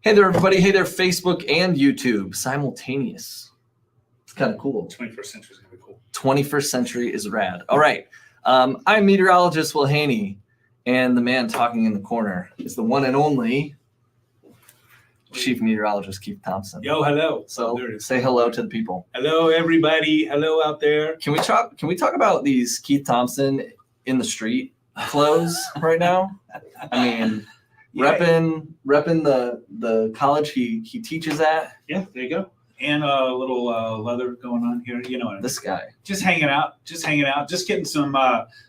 Hey there, everybody. Hey there, Facebook and YouTube, simultaneous. It's kind of cool. 21st century is going to be cool. 21st century is rad. All right. I'm meteorologist Will Haney, and the man talking in the corner is the one and only Chief Meteorologist Keith Thompson. Yo, hello. So say hello to the people. Hello, everybody. Hello out there. Can we talk about these Keith Thompson in the street clothes right now? I mean, repping the college he teaches at. Yeah, there you go. And a little leather going on here. You know, this guy. Just hanging out. Just getting some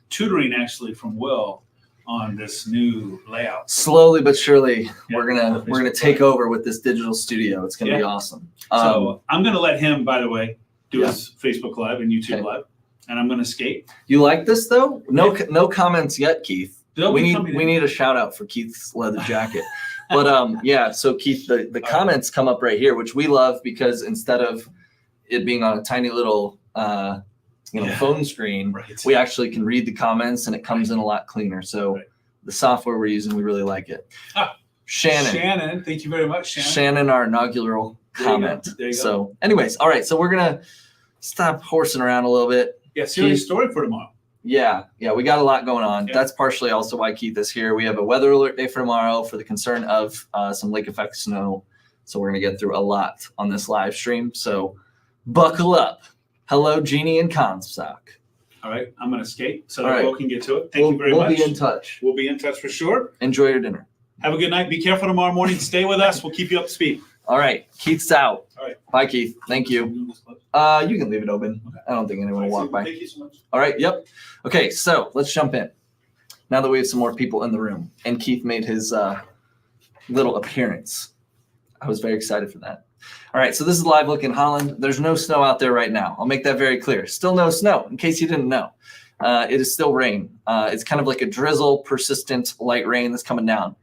tutoring actually from Will on this new layout. Slowly but surely, we're gonna take over with this digital studio. It's gonna be awesome. So I'm gonna let him, by the way, do his Facebook Live and YouTube Live, and I'm gonna skate. You like this though? No comments yet, Keith. We we need a shout out for Keith's leather jacket. But yeah, so Keith, the comments come up right here, which we love because instead of it being on a tiny little phone screen, we actually can read the comments and it comes in a lot cleaner. So the software we're using, we really like it. Shannon, thank you very much, Shannon. Shannon, our inaugural comment. There you go. So anyways, all right, so we're gonna stop horsing around a little bit. Yeah, serious story for tomorrow. Yeah, we got a lot going on. Yeah. That's partially also why Keith is here. We have a weather alert day for tomorrow for the concern of some lake effect snow. So we're going to get through a lot on this live stream. So buckle up. Hello, Jeannie and Comstock. All right, I'm going to skate so that Will can get to it. Thank you very much. We'll be in touch. We'll be in touch for sure. Enjoy your dinner. Have a good night. Be careful tomorrow morning. Stay with us. We'll keep you up to speed. All right, Keith's out. All right. Bye, Keith. Thank you. You can leave it open. Okay. I don't think anyone will walk by. Thank you so much. All right, yep. Okay, so let's jump in. Now that we have some more people in the room, and Keith made his little appearance. I was very excited for that. All right, so this is live look in Holland. There's no snow out there right now. I'll make that very clear. Still no snow, in case you didn't know. It is still rain. It's kind of like a drizzle, persistent light rain that's coming down.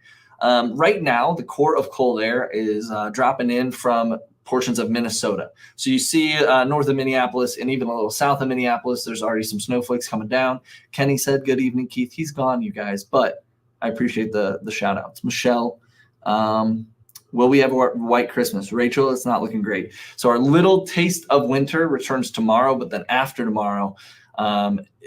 Right now, the core of cold air is dropping in from portions of Minnesota. So you see north of Minneapolis and even a little south of Minneapolis, there's already some snowflakes coming down. Kenny said, good evening, Keith. He's gone, you guys, but I appreciate the shout outs. Michelle, will we have a white Christmas? Rachel, it's not looking great. So our little taste of winter returns tomorrow, but then after tomorrow,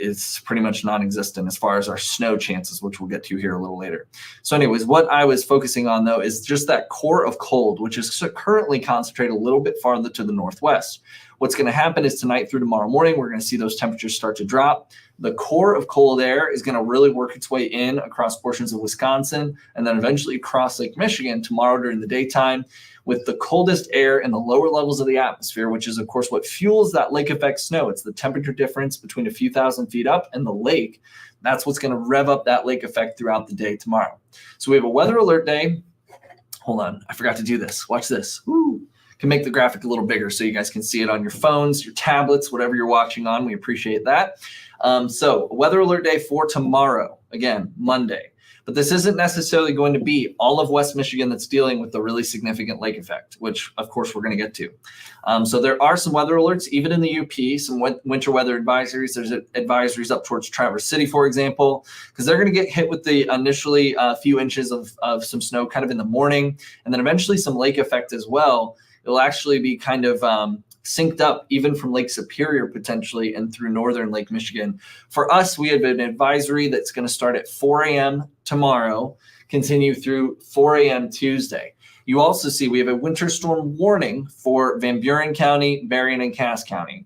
it's pretty much non-existent as far as our snow chances, which we'll get to here a little later. So anyways, what I was focusing on though is just that core of cold, which is currently concentrated a little bit farther to the northwest. What's going to happen is tonight through tomorrow morning, we're going to see those temperatures start to drop. The core of cold air is going to really work its way in across portions of Wisconsin and then eventually across Lake Michigan tomorrow during the daytime, with the coldest air in the lower levels of the atmosphere, which is, of course, what fuels that lake effect snow. It's the temperature difference between a few thousand feet up and the lake. That's what's going to rev up that lake effect throughout the day tomorrow. So we have a weather alert day. Hold on. I forgot to do this. Watch this. Woo. Can make the graphic a little bigger so you guys can see it on your phones, your tablets, whatever you're watching on. We appreciate that. So weather alert day for tomorrow, again, Monday. But this isn't necessarily going to be all of West Michigan that's dealing with the really significant lake effect, which, of course, we're going to get to. So there are some weather alerts, even in the UP, some winter weather advisories. There's advisories up towards Traverse City, for example, because they're going to get hit with the initially few inches of some snow kind of in the morning, and then eventually some lake effect as well. It'll actually be kind of synced up even from Lake Superior potentially and through northern Lake Michigan. For us, we have an advisory that's going to start at 4 a.m. tomorrow, continue through 4 a.m. Tuesday. You also see we have a winter storm warning for Van Buren County, Berrien, and Cass County.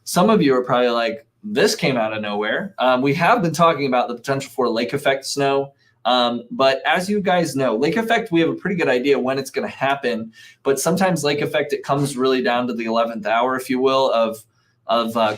Some of you are probably like, this came out of nowhere. We have been talking about the potential for lake effect snow. But as you guys know, lake effect, we have a pretty good idea when it's going to happen, but sometimes lake effect, it comes really down to the 11th hour, if you will, of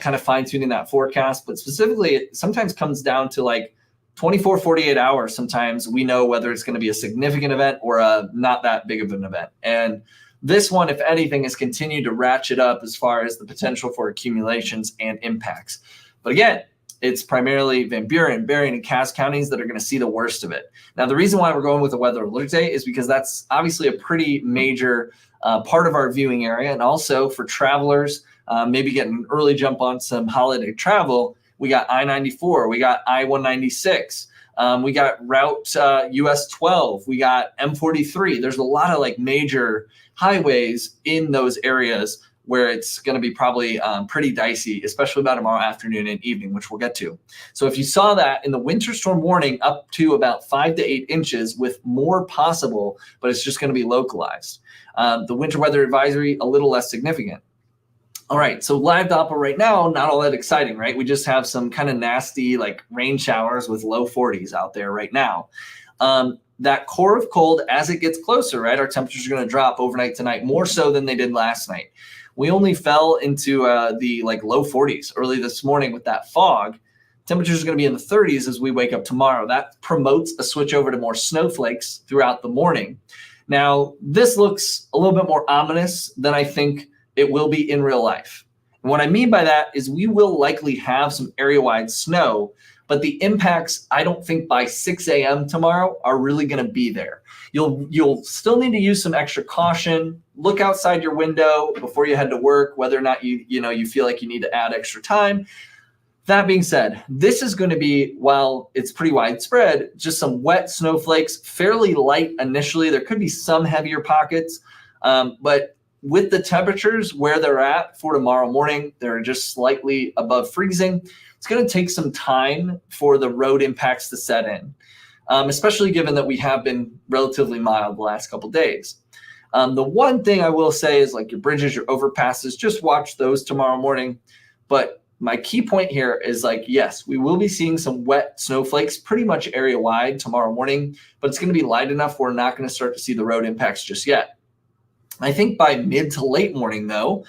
kind of fine tuning that forecast. But specifically, it sometimes comes down to like 24, 48 hours. Sometimes we know whether it's going to be a significant event or a not that big of an event. And this one, if anything, has continued to ratchet up as far as the potential for accumulations and impacts. But again, it's primarily Van Buren, Berrien, and Cass counties that are going to see the worst of it. Now, the reason why we're going with a weather alert day is because that's obviously a pretty major part of our viewing area. And also for travelers, maybe getting an early jump on some holiday travel, we got I-94, we got I-196. We got Route US 12. We got M43. There's a lot of like major highways in those areas where it's going to be probably pretty dicey, especially by tomorrow afternoon and evening, which we'll get to. So if you saw that in the winter storm warning, up to about 5 to 8 inches with more possible, but it's just going to be localized. The winter weather advisory, a little less significant. All right, so live Doppler right now, not all that exciting, right? We just have some kind of nasty like rain showers with low 40s out there right now. That core of cold, as it gets closer, right, our temperatures are going to drop overnight tonight, more so than they did last night. We only fell into the like low 40s early this morning with that fog. Temperatures are going to be in the 30s as we wake up tomorrow. That promotes a switch over to more snowflakes throughout the morning. Now, this looks a little bit more ominous than I think it will be in real life. And what I mean by that is we will likely have some area-wide snow, but the impacts, I don't think by 6 a.m. tomorrow are really going to be there. You'll still need to use some extra caution. Look outside your window before you head to work, whether or not you feel like you need to add extra time. That being said, this is going to be, while it's pretty widespread, just some wet snowflakes, fairly light initially. There could be some heavier pockets, but with the temperatures where they're at for tomorrow morning, they're just slightly above freezing. It's going to take some time for the road impacts to set in, especially given that we have been relatively mild the last couple days. The one thing I will say is like your bridges, your overpasses, just watch those tomorrow morning. But my key point here is like, yes, we will be seeing some wet snowflakes pretty much area wide tomorrow morning, but it's going to be light enough we're not going to start to see the road impacts just yet. I think by mid to late morning, though,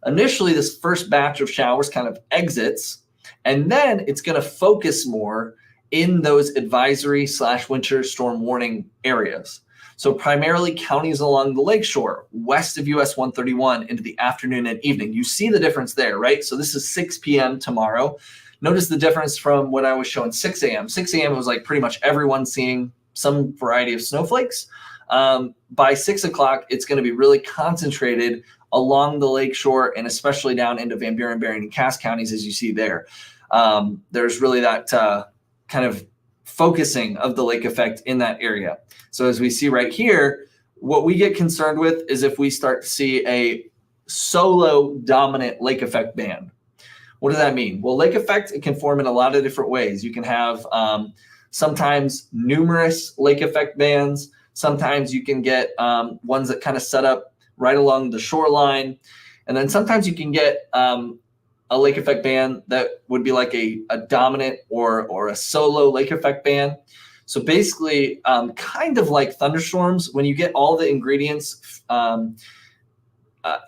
initially this first batch of showers kind of exits, and then it's going to focus more in those advisory / winter storm warning areas. So primarily counties along the lakeshore, west of US 131 into the afternoon and evening. You see the difference there, right? So this is 6 p.m. tomorrow. Notice the difference from what I was showing 6 a.m. 6 a.m. was like pretty much everyone seeing some variety of snowflakes. By 6 o'clock, it's going to be really concentrated along the lakeshore and especially down into Van Buren, Berrien, and Cass counties, as you see there. There's really that kind of focusing of the lake effect in that area. So as we see right here, what we get concerned with is if we start to see a solo dominant lake effect band. What does that mean? Well, lake effect, it can form in a lot of different ways. You can have sometimes numerous lake effect bands. Sometimes you can get ones that kind of set up right along the shoreline. And then sometimes you can get a lake effect band that would be like a dominant or a solo lake effect band. So basically, kind of like thunderstorms, when you get all the ingredients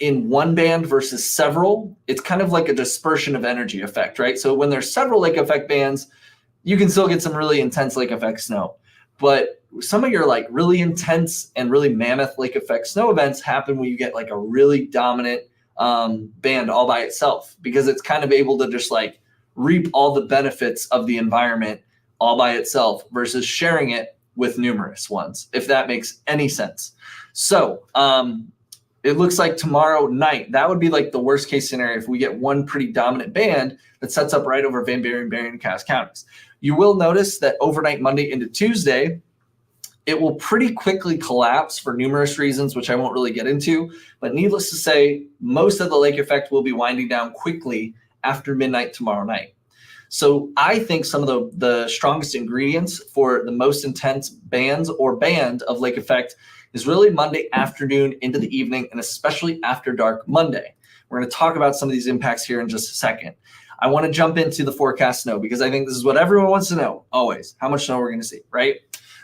in one band versus several, it's kind of like a dispersion of energy effect, right? So when there's several lake effect bands, you can still get some really intense lake effect snow. But some of your like really intense and really mammoth lake effect snow events happen when you get like a really dominant band all by itself, because it's kind of able to just like reap all the benefits of the environment all by itself versus sharing it with numerous ones, if that makes any sense. So it looks like tomorrow night, that would be like the worst case scenario if we get one pretty dominant band that sets up right over Van Buren, Berrien, and Cass counties. You will notice that overnight Monday into Tuesday, it will pretty quickly collapse for numerous reasons, which I won't really get into. But needless to say, most of the lake effect will be winding down quickly after midnight tomorrow night. So I think some of the strongest ingredients for the most intense bands or band of lake effect is really Monday afternoon into the evening, and especially after dark Monday. We're going to talk about some of these impacts here in just a second. I want to jump into the forecast snow because I think this is what everyone wants to know always, how much snow we're going to see, right?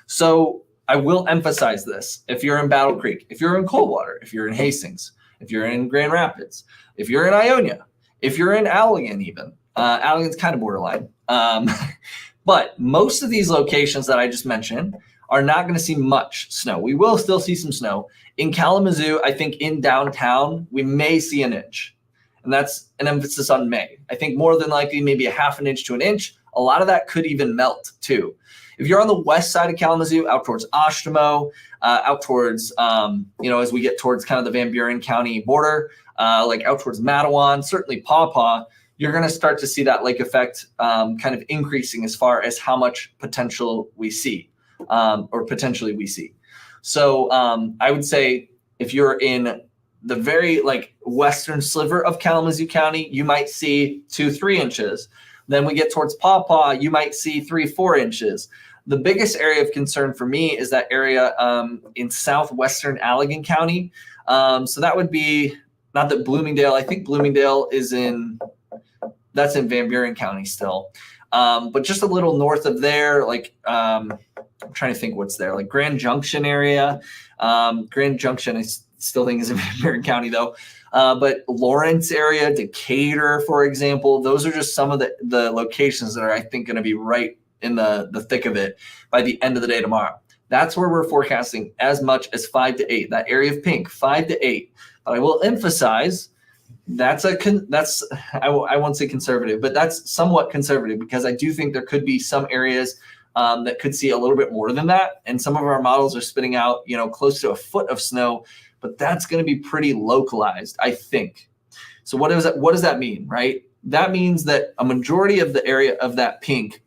So I will emphasize this. If you're in Battle Creek, if you're in Coldwater, if you're in Hastings, if you're in Grand Rapids, if you're in Ionia, if you're in Allegan even, Allegan's kind of borderline. But most of these locations that I just mentioned are not going to see much snow. We will still see some snow. In Kalamazoo, I think in downtown, we may see an inch. And that's an emphasis on may. I think more than likely, maybe a half an inch to an inch. A lot of that could even melt too. If you're on the west side of Kalamazoo, out towards Oshtemo, out towards, as we get towards kind of the Van Buren County border, like out towards Matawan, certainly Paw Paw, you're going to start to see that lake effect kind of increasing as far as how much potential we see or potentially we see. So I would say if you're in the very like western sliver of Kalamazoo County, you might see 2-3 inches. Then we get towards Paw Paw, you might see 3-4 inches. The biggest area of concern for me is that area in southwestern Allegan County. So that would be, not that Bloomingdale, I think Bloomingdale is that's in Van Buren County still. But just a little north of there, like I'm trying to think what's there, like Grand Junction area. Grand Junction, I still think is in Van Buren County though. But Lawrence area, Decatur, for example, those are just some of the locations that are, I think, going to be right in the thick of it by the end of the day tomorrow. That's where we're forecasting as much as 5 to 8. That area of pink, 5 to 8. But I will emphasize I won't say conservative, but that's somewhat conservative because I do think there could be some areas that could see a little bit more than that. And some of our models are spitting out, close to a foot of snow, but that's going to be pretty localized, I think. So what does that mean, right? That means that a majority of the area of that pink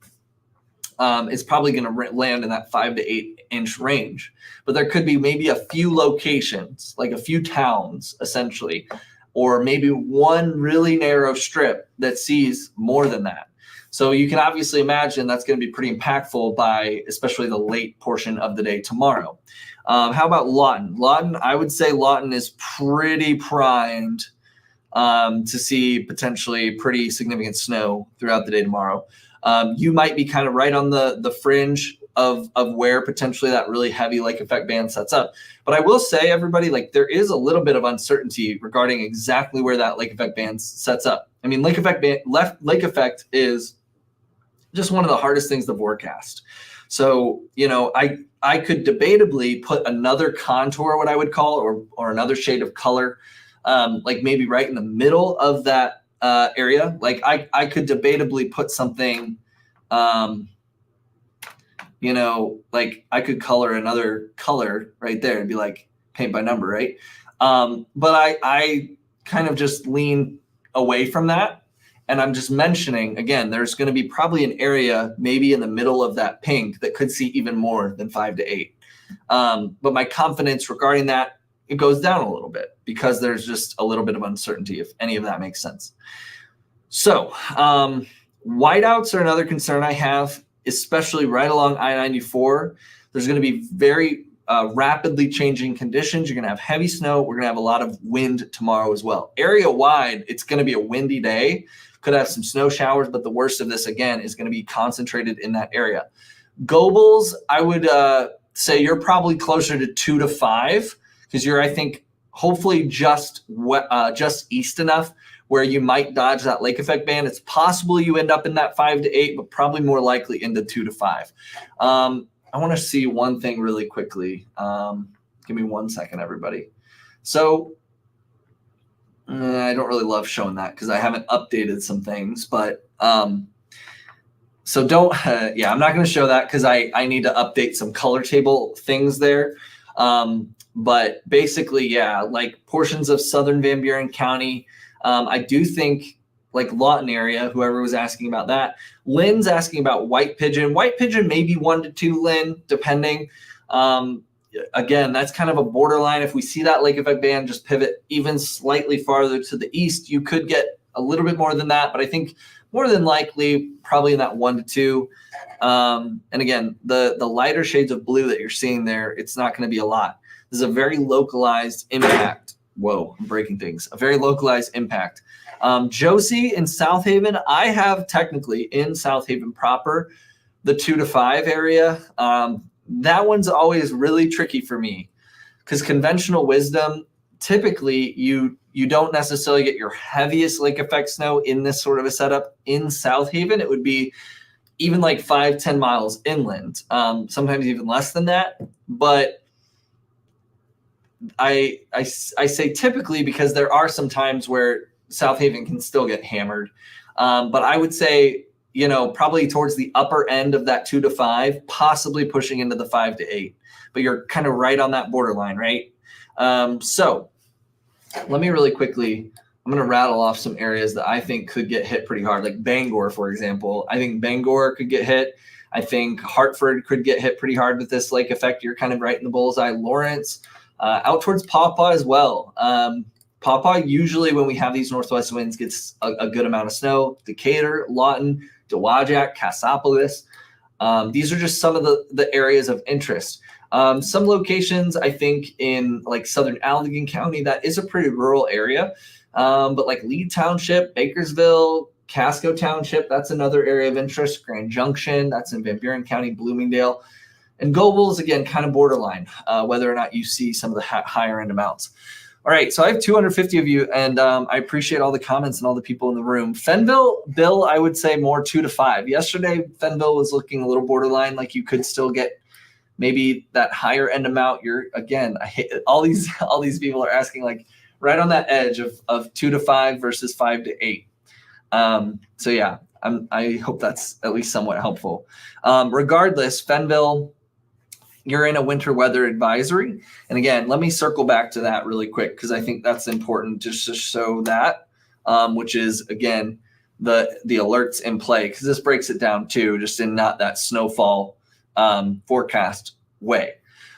is probably going to land in that 5 to 8 inch range. But there could be maybe a few locations, like a few towns, essentially, or maybe one really narrow strip that sees more than that. So you can obviously imagine that's going to be pretty impactful by especially the late portion of the day tomorrow. How about Lawton? Lawton, I would say Lawton is pretty primed to see potentially pretty significant snow throughout the day tomorrow. You might be kind of right on the fringe of where potentially that really heavy lake effect band sets up. But I will say, everybody, like there is a little bit of uncertainty regarding exactly where that lake effect band sets up. I mean, lake effect is just one of the hardest things to forecast. So, I could debatably put another contour, what I would call, or another shade of color, like maybe right in the middle of that area. Like I could debatably put something, like I could color another color right there and be like paint by number, right? But I kind of just lean away from that. And I'm just mentioning, again, there's going to be probably an area maybe in the middle of that pink that could see even more than 5 to 8. But my confidence regarding that, it goes down a little bit because there's just a little bit of uncertainty, if any of that makes sense. So whiteouts are another concern I have, especially right along I-94. There's going to be very rapidly changing conditions. You're going to have heavy snow. We're going to have a lot of wind tomorrow as well. Area wide, it's going to be a windy day. Could have some snow showers, but the worst of this, again, is going to be concentrated in that area. Gobles, I would say you're probably closer to 2 to 5 because you're, I think, hopefully just east enough where you might dodge that lake effect band. It's possible you end up in that 5 to 8, but probably more likely into 2 to 5. I want to see one thing really quickly. Give me 1 second, everybody. So I don't really love showing that because I haven't updated some things, but so don't, I'm not going to show that because I need to update some color table things there. But basically, like portions of southern Van Buren County, I do think like Lawton area, whoever was asking about that. Lynn's asking about white pigeon. White pigeon maybe 1 to 2, Lynn, depending. Again, that's kind of a borderline. If we see that lake effect band just pivot even slightly farther to the east, you could get a little bit more than that. But I think more than likely, probably in that 1 to 2. And again, the lighter shades of blue that you're seeing there, it's not going to be a lot. This is a very localized impact. Whoa, I'm breaking things. A very localized impact. Josie in South Haven, I have technically in South Haven proper, the 2 to 5 area. That one's always really tricky for me because conventional wisdom, typically you don't necessarily get your heaviest lake effect snow in this sort of a setup in South Haven. It would be even like 5-10 miles inland, sometimes even less than that. But I say typically because there are some times where South Haven can still get hammered. But I would say, probably towards the upper end of that 2 to 5, possibly pushing into the 5 to 8. But you're kind of right on that borderline, right? So let me really quickly I'm going to rattle off some areas that I think could get hit pretty hard, like Bangor, for example. I think Bangor could get hit. I think Hartford could get hit pretty hard with this lake effect. You're kind of right in the bullseye. Lawrence, out towards Pawpaw as well. Pawpaw, usually when we have these northwest winds, gets a good amount of snow. Decatur, Lawton, Dowagiac, Cassopolis. These are just some of the areas of interest. Some locations, I think, in like southern Allegan County, that is a pretty rural area. But like Lee Township, Bakersville, Casco Township, that's another area of interest. Grand Junction, that's in Van Buren County, Bloomingdale. And Gobles, again, kind of borderline, whether or not you see some of the higher end amounts. All right, so I have 250 of you, and I appreciate all the comments and all the people in the room. Fenville, Bill, I would say more 2 to 5. Yesterday, Fenville was looking a little borderline, like you could still get maybe that higher end amount. I hate all these people are asking like right on that edge of 2 to 5 versus 5 to 8. So yeah, I hope that's at least somewhat helpful. Regardless, Fenville, you're in a winter weather advisory. And again, let me circle back to that really quick, because I think that's important just to show that, which is, again, the alerts in play, because this breaks it down too, just in not that snowfall forecast way.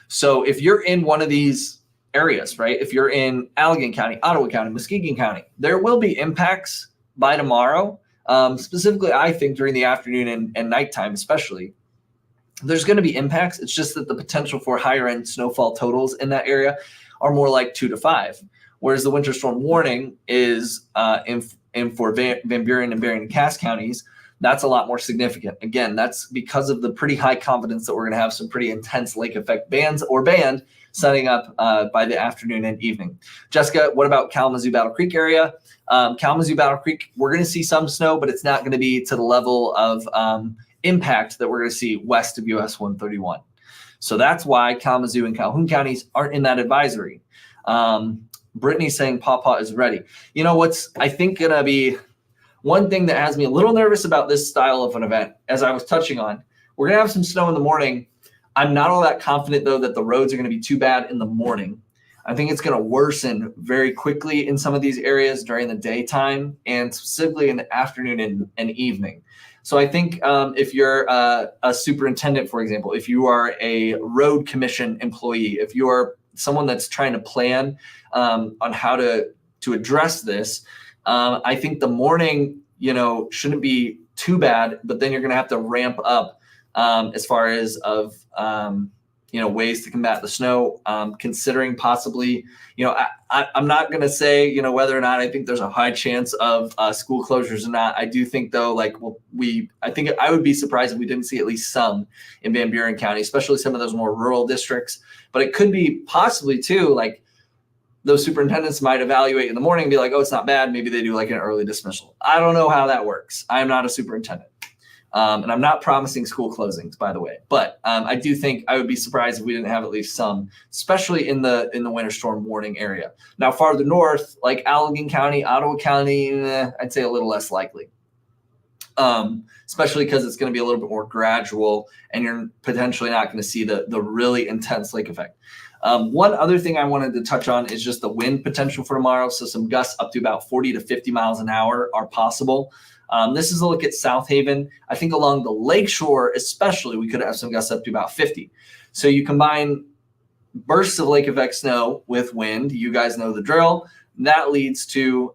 So if you're in one of these areas, right, if you're in Allegan County, Ottawa County, Muskegon County, there will be impacts by tomorrow, specifically, I think, during the afternoon and nighttime especially. There's going to be impacts. It's just that the potential for higher end snowfall totals in that area are more like 2 to 5, whereas the winter storm warning is for Van Buren and Berrien and Cass counties. That's a lot more significant. Again, that's because of the pretty high confidence that we're going to have some pretty intense lake effect bands or band setting up by the afternoon and evening. Jessica, what about Kalamazoo Battle Creek area? Kalamazoo Battle Creek, we're going to see some snow, but it's not going to be to the level of impact that we're going to see west of US 131. So that's why Kalamazoo and Calhoun counties aren't in that advisory. Brittany's saying Pawpaw is ready. You know what's, I think, going to be one thing that has me a little nervous about this style of an event, as I was touching on, we're going to have some snow in the morning. I'm not all that confident, though, that the roads are going to be too bad in the morning. I think it's going to worsen very quickly in some of these areas during the daytime and specifically in the afternoon and evening. So I think if you're a superintendent, for example, if you are a road commission employee, if you are someone that's trying to plan on how to address this, I think the morning, shouldn't be too bad, but then you're going to have to ramp up as far as ways to combat the snow, considering possibly, I'm not going to say, whether or not I think there's a high chance of school closures or not. I do think, though, I think I would be surprised if we didn't see at least some in Van Buren County, especially some of those more rural districts. But it could be possibly, too, like those superintendents might evaluate in the morning and be like, oh, it's not bad. Maybe they do like an early dismissal. I don't know how that works. I'm not a superintendent. And I'm not promising school closings, by the way, but I do think I would be surprised if we didn't have at least some, especially in the winter storm warning area. Now, farther north, like Allegan County, Ottawa County, I'd say a little less likely, especially because it's going to be a little bit more gradual and you're potentially not going to see the really intense lake effect. One other thing I wanted to touch on is just the wind potential for tomorrow. So some gusts up to about 40 to 50 miles an hour are possible. This is a look at South Haven. I think along the lakeshore, especially, we could have some gusts up to about 50. So you combine bursts of lake effect snow with wind. You guys know the drill. That leads to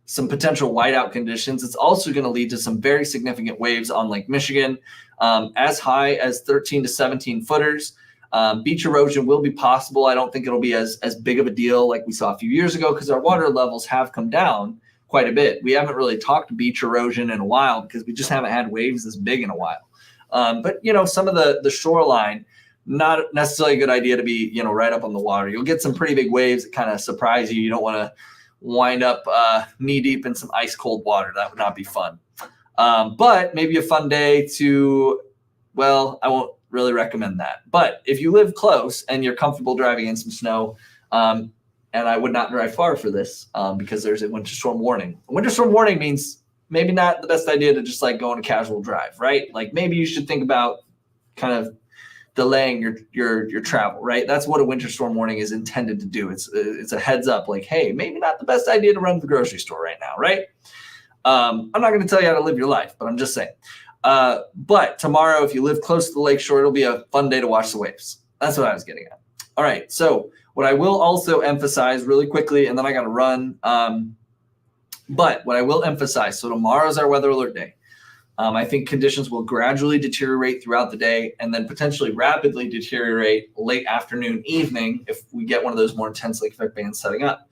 some potential whiteout conditions. It's also going to lead to some very significant waves on Lake Michigan, as high as 13 to 17 footers. Beach erosion will be possible. I don't think it'll be as big of a deal like we saw a few years ago because our water levels have come down quite a bit. We haven't really talked beach erosion in a while because we just haven't had waves this big in a while. But some of the shoreline, not necessarily a good idea to be, right up on the water. You'll get some pretty big waves that kind of surprise you. You don't want to wind up knee deep in some ice cold water. That would not be fun. But maybe a fun day I won't really recommend that. But if you live close and you're comfortable driving in some snow, and I would not drive far for this because there's a winter storm warning. A winter storm warning means maybe not the best idea to just like go on a casual drive, right? Like maybe you should think about kind of delaying your travel, right? That's what a winter storm warning is intended to do. It's a heads up, like, hey, maybe not the best idea to run to the grocery store right now, right? I'm not going to tell you how to live your life, but I'm just saying. But tomorrow, if you live close to the lakeshore, it'll be a fun day to watch the waves. That's what I was getting at. All right. So what I will also emphasize really quickly, and then I got to run. But what I will emphasize, so tomorrow's our weather alert day. I think conditions will gradually deteriorate throughout the day and then potentially rapidly deteriorate late afternoon, evening if we get one of those more intense lake effect bands setting up.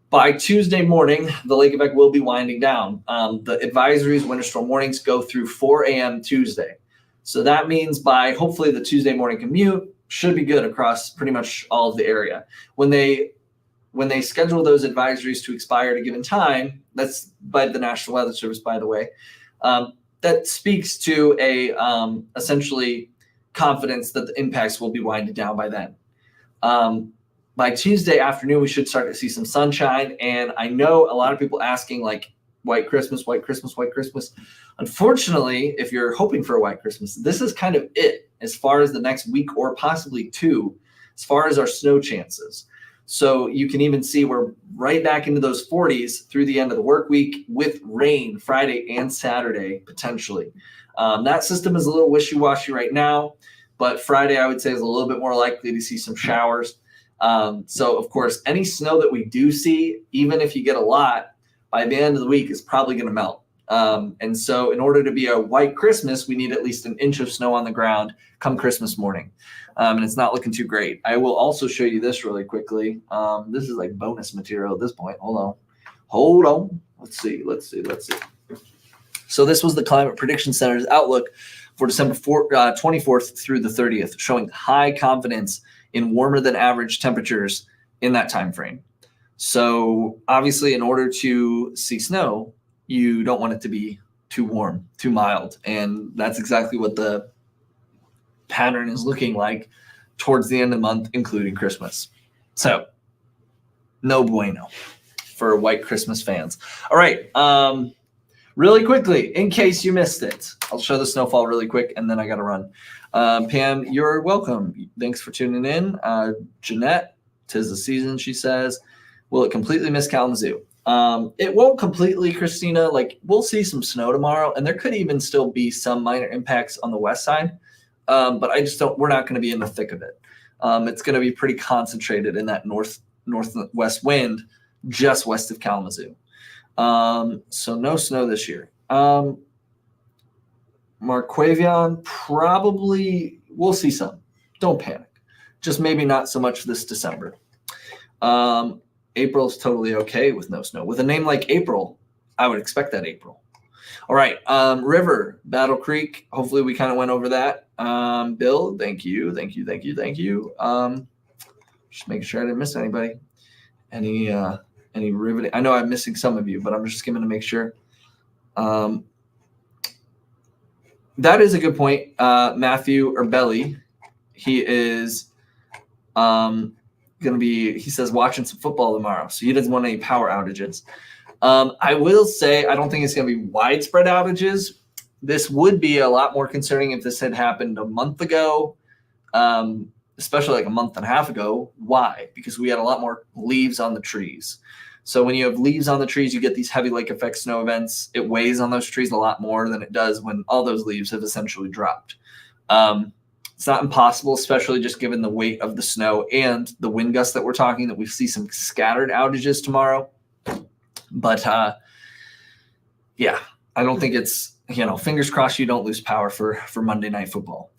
By Tuesday morning, the lake effect will be winding down. The advisories, winter storm warnings go through 4 a.m. Tuesday. So that means by hopefully the Tuesday morning commute should be good across pretty much all of the area. When they schedule those advisories to expire at a given time, that's by the National Weather Service, by the way, that speaks to a essentially confidence that the impacts will be winding down by then. By Tuesday afternoon, we should start to see some sunshine. And I know a lot of people asking like white Christmas, white Christmas, white Christmas. Unfortunately, if you're hoping for a white Christmas, this is kind of it as far as the next week or possibly two, as far as our snow chances. So you can even see we're right back into those 40s through the end of the work week with rain Friday and Saturday, potentially. That system is a little wishy-washy right now, but Friday I would say is a little bit more likely to see some showers. So of course, any snow that we do see, even if you get a lot, by the end of the week is probably going to melt. And so in order to be a white Christmas, we need at least an inch of snow on the ground come Christmas morning. And it's not looking too great. I will also show you this really quickly. This is like bonus material at this point. Hold on. Let's see. So this was the Climate Prediction Center's outlook for December 24th through the 30th, showing high confidence in warmer than average temperatures in that time frame. So obviously, in order to see snow, you don't want it to be too warm, too mild. And that's exactly what the pattern is looking like towards the end of the month, including Christmas. So no bueno for white Christmas fans. All right. Really quickly, in case you missed it, I'll show the snowfall really quick and then I got to run. Pam, you're welcome. Thanks for tuning in. Jeanette, 'tis the season, she says. Will it completely miss Kalamazoo? It won't completely, Christina. Like, we'll see some snow tomorrow, and there could even still be some minor impacts on the west side. But we're not going to be in the thick of it. It's going to be pretty concentrated in that northwest wind just west of Kalamazoo. So no snow this year. Marquavion, probably we'll see some. Don't panic. Just maybe not so much this December. April's totally okay with no snow. With a name like April, I would expect that April. All right. River, Battle Creek. Hopefully we kind of went over that. Bill, thank you. Just making sure I didn't miss anybody. Any riveting? I know I'm missing some of you, but I'm just skimming to make sure. That is a good point. Matthew Urbelli, he is he says, watching some football tomorrow. So he doesn't want any power outages. I will say, I don't think it's going to be widespread outages. This would be a lot more concerning if this had happened a month ago, especially like a month and a half ago. Why? Because we had a lot more leaves on the trees. So when you have leaves on the trees, you get these heavy lake effect snow events. It weighs on those trees a lot more than it does when all those leaves have essentially dropped. It's not impossible, especially just given the weight of the snow and the wind gusts that we're talking, that we see some scattered outages tomorrow. But yeah, I don't think it's, fingers crossed you don't lose power for Monday Night Football.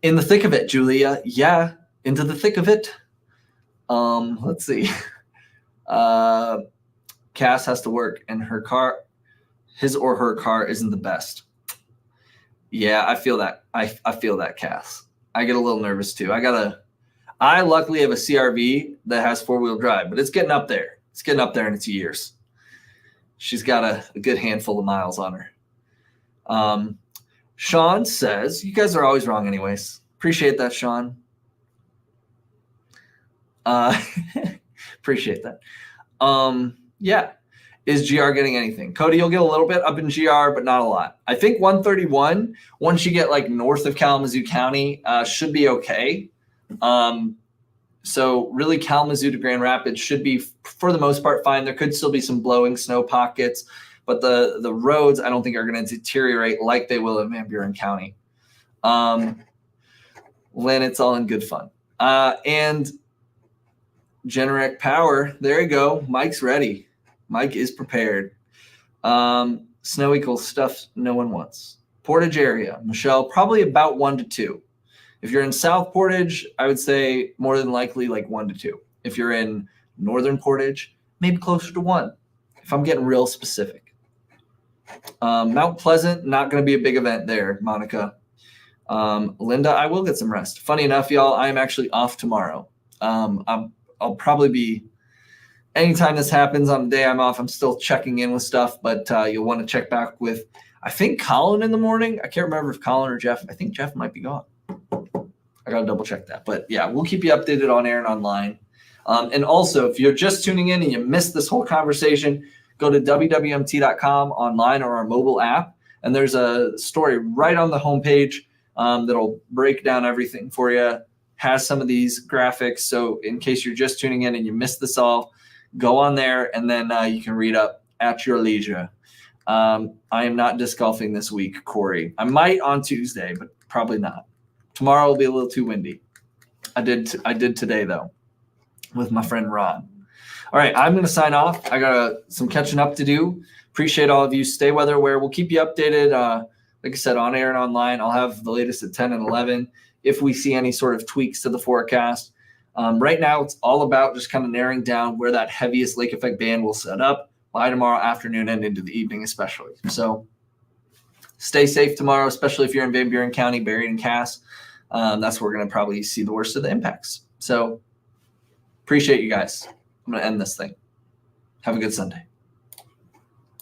In the thick of it, Julia. Yeah, into the thick of it. Let's see. Cass has to work and his or her car isn't the best. Yeah, I feel that. I feel that, Cass. I get a little nervous too. I luckily have a CRV that has 4-wheel drive, but it's getting up there. It's getting up there in its years. She's got a good handful of miles on her. Sean says, you guys are always wrong anyways. Appreciate that, Sean. Appreciate that. Yeah. Is GR getting anything? Cody, you'll get a little bit up in GR, but not a lot. I think 131, once you get like north of Kalamazoo County, should be okay. So really Kalamazoo to Grand Rapids should be, for the most part, fine. There could still be some blowing snow pockets, but the roads I don't think are going to deteriorate like they will in Van Buren County. Lynn, it's all in good fun. And Generac Power, there you go. Mike's ready. Mike is prepared. Snow equals stuff no one wants. Portage area, Michelle, probably about 1 to 2. If you're in South Portage, I would say more than likely like 1 to 2. If you're in Northern Portage, maybe closer to 1, if I'm getting real specific. Mount Pleasant, not going to be a big event there, Monica. Linda, I will get some rest. Funny enough, y'all, I'm actually off tomorrow. I'll probably be, anytime this happens on the day I'm off, I'm still checking in with stuff, but you'll want to check back with, I think, Colin in the morning. I can't remember if Colin or Jeff. I think Jeff might be gone. I got to double check that. But yeah, we'll keep you updated on air and online. And also, if you're just tuning in and you missed this whole conversation, go to WWMT.com online or our mobile app. And there's a story right on the homepage that'll break down everything for you, has some of these graphics. So in case you're just tuning in and you missed this all, go on there and then you can read up at your leisure. I am not disc golfing this week, Corey. I might on Tuesday, but probably not. Tomorrow will be a little too windy. I did today, though, with my friend Ron. All right, I'm going to sign off. I got some catching up to do. Appreciate all of you. Stay weather aware. We'll keep you updated, like I said, on air and online. I'll have the latest at 10 and 11 if we see any sort of tweaks to the forecast. Right now, it's all about just kind of narrowing down where that heaviest lake effect band will set up by tomorrow afternoon and into the evening especially. So stay safe tomorrow, especially if you're in Van Buren County, buried in Cass. That's where we're going to probably see the worst of the impacts. So appreciate you guys. I'm going to end this thing. Have a good Sunday.